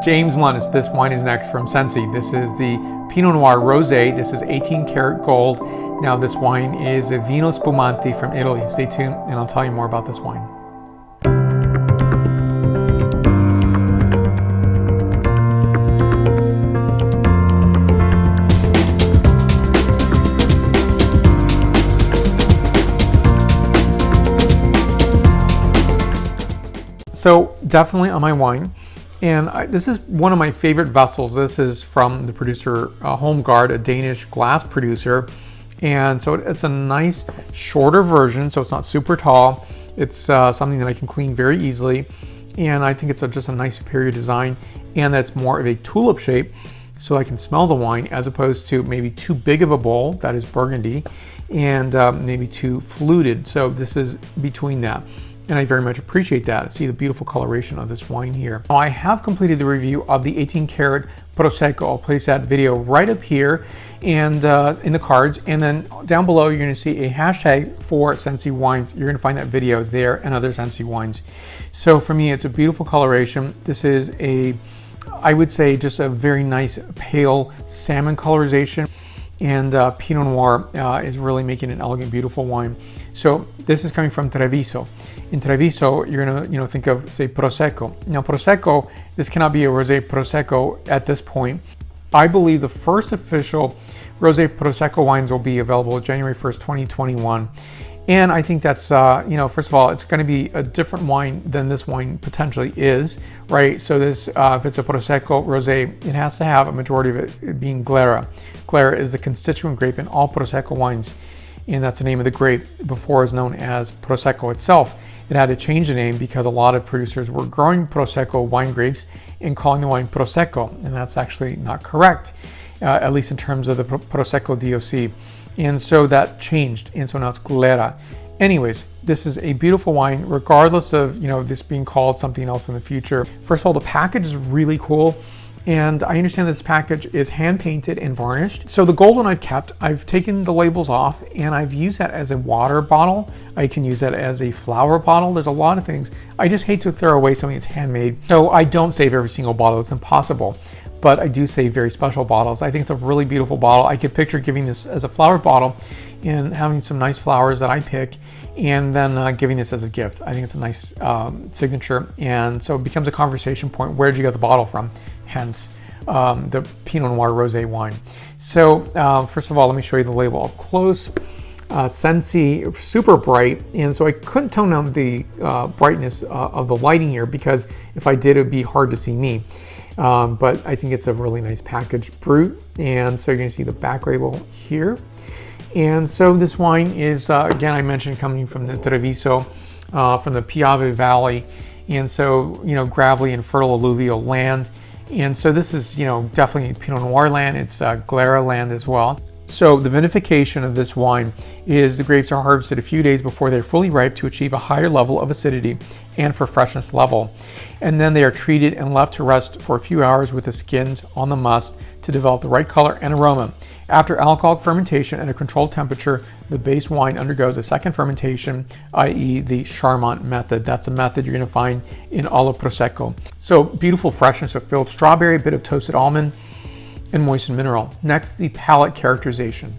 James Munnis, this wine is next from Sensi. This is the Pinot Noir Rosé. This is 18 karat gold. Now this wine is a Vino Spumante from Italy. Stay tuned and I'll tell you more about this wine. So definitely on my wine, and this is one of my favorite vessels. This is from the producer Holmgaard, a Danish glass producer, and so it's a nice shorter version, so it's not super tall. It's something that I can clean very easily, and I think it's just a nice superior design, and that's more of a tulip shape, so I can smell the wine as opposed to maybe too big of a bowl, that is burgundy, and maybe too fluted. So this is between that. And I very much appreciate that. See the beautiful coloration of this wine here. Now I have completed the review of the 18 karat Prosecco. I'll place that video right up here and in the cards. And then down below, you're gonna see a hashtag for Sensi wines. You're gonna find that video there and other Sensi wines. So for me, it's a beautiful coloration. This is I would say just a very nice pale salmon colorization. And Pinot Noir is really making an elegant, beautiful wine. So this is coming from Treviso. In Treviso, you're gonna think of, say, Prosecco. Now Prosecco, this cannot be a Rosé Prosecco at this point. I believe the first official Rosé Prosecco wines will be available January 1st, 2021. And I think that's, first of all, it's gonna be a different wine than this wine potentially is, right? So this, if it's a Prosecco Rosé, it has to have a majority of it being Glera. Glera is the constituent grape in all Prosecco wines, and that's the name of the grape. Before it was known as Prosecco itself. It had to change the name because a lot of producers were growing Prosecco wine grapes and calling the wine Prosecco, and that's actually not correct, at least in terms of the Prosecco DOC. And so that changed, and so now it's Glera. Anyways, this is a beautiful wine, regardless of this being called something else in the future. First of all, the package is really cool. And I understand that this package is hand painted and varnished. So the gold one I've kept, I've taken the labels off and I've used that as a water bottle. I can use that as a flower bottle. There's a lot of things. I just hate to throw away something that's handmade. So I don't save every single bottle, it's impossible. But I do save very special bottles. I think it's a really beautiful bottle. I could picture giving this as a flower bottle and having some nice flowers that I pick and then giving this as a gift. I think it's a nice signature. And so it becomes a conversation point. Where did you get the bottle from? Hence the Pinot Noir Rosé wine. So first of all, let me show you the label up close. Sensi, super bright, and so I couldn't tone down the brightness of the lighting here because if I did, it would be hard to see me. But I think it's a really nice package, Brut, and so you're gonna see the back label here. And so this wine is, again, I mentioned coming from the Treviso, from the Piave Valley, and so, gravelly and fertile alluvial land. And so this is, definitely Pinot Noir land. It's Glera land as well. So the vinification of this wine is the grapes are harvested a few days before they're fully ripe to achieve a higher level of acidity and for freshness level. And then they are treated and left to rest for a few hours with the skins on the must to develop the right color and aroma. After alcoholic fermentation at a controlled temperature, the base wine undergoes a second fermentation, i.e. the Charmant method. That's a method you're going to find in all of Prosecco. So beautiful freshness of filled strawberry, a bit of toasted almond, and moistened mineral. Next, the palate characterization.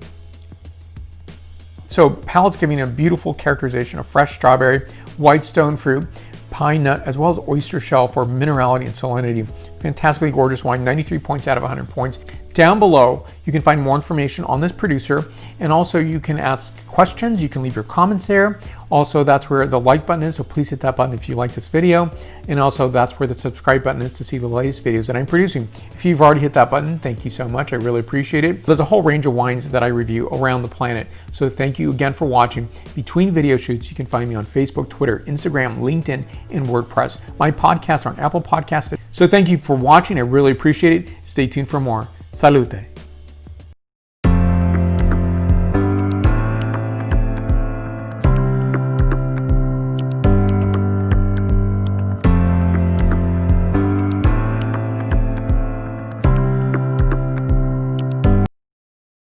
So palate's giving a beautiful characterization of fresh strawberry, white stone fruit, pine nut, as well as oyster shell for minerality and salinity. Fantastically gorgeous wine, 93 points out of 100 points. Down below, you can find more information on this producer, and also you can ask questions, you can leave your comments there. Also, that's where the like button is, so please hit that button if you like this video. And also, that's where the subscribe button is to see the latest videos that I'm producing. If you've already hit that button, thank you so much, I really appreciate it. There's a whole range of wines that I review around the planet, so thank you again for watching. Between video shoots, you can find me on Facebook, Twitter, Instagram, LinkedIn, and WordPress. My podcasts are on Apple Podcasts. So thank you for watching, I really appreciate it. Stay tuned for more. Salute.